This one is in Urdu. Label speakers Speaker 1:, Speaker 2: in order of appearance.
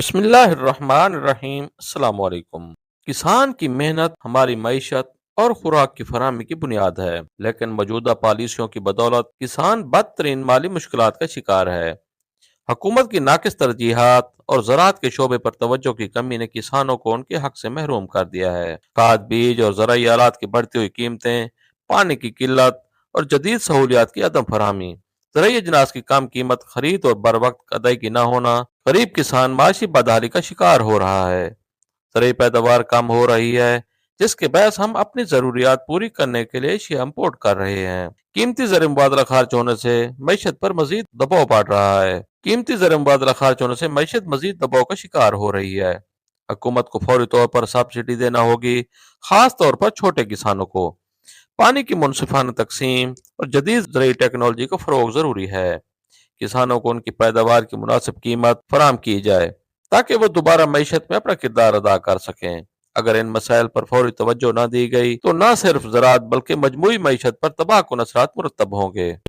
Speaker 1: بسم اللہ الرحمن الرحیم، السلام علیکم۔ کسان کی محنت ہماری معیشت اور خوراک کی فراہمی کی بنیاد ہے، لیکن موجودہ پالیسیوں کی بدولت کسان بدترین مالی مشکلات کا شکار ہے۔ حکومت کی ناقص ترجیحات اور زراعت کے شعبے پر توجہ کی کمی نے کسانوں کو ان کے حق سے محروم کر دیا ہے۔ کھاد، بیج اور زرعی آلات کی بڑھتی ہوئی قیمتیں، پانی کی قلت اور جدید سہولیات کی عدم فراہمی، زرعی اجناس کی کم قیمت، خرید اور بر وقت ادائیگی نہ ہونا، غریب کسان معاشی بدحالی کا شکار ہو رہا ہے۔ زرعی پیداوار کم ہو رہی ہے، جس کے باعث ہم اپنی ضروریات پوری کرنے کے لیے اشیاء امپورٹ کر رہے ہیں۔ قیمتی زر مبادلہ خرچ ہونے سے معیشت پر مزید دباؤ پڑ رہا ہے۔ قیمتی زر مبادلہ خرچ ہونے سے معیشت مزید دباؤ کا شکار ہو رہی ہے۔ حکومت کو فوری طور پر سبسڈی دینا ہوگی، خاص طور پر چھوٹے کسانوں کو۔ پانی کی منصفانہ تقسیم اور جدید زرعی ٹیکنالوجی کو فروغ ضروری ہے۔ کسانوں کو ان کی پیداوار کی مناسب قیمت فراہم کی جائے تاکہ وہ دوبارہ معیشت میں اپنا کردار ادا کر سکیں۔ اگر ان مسائل پر فوری توجہ نہ دی گئی تو نہ صرف زراعت بلکہ مجموعی معیشت پر تباہ کن اثرات مرتب ہوں گے۔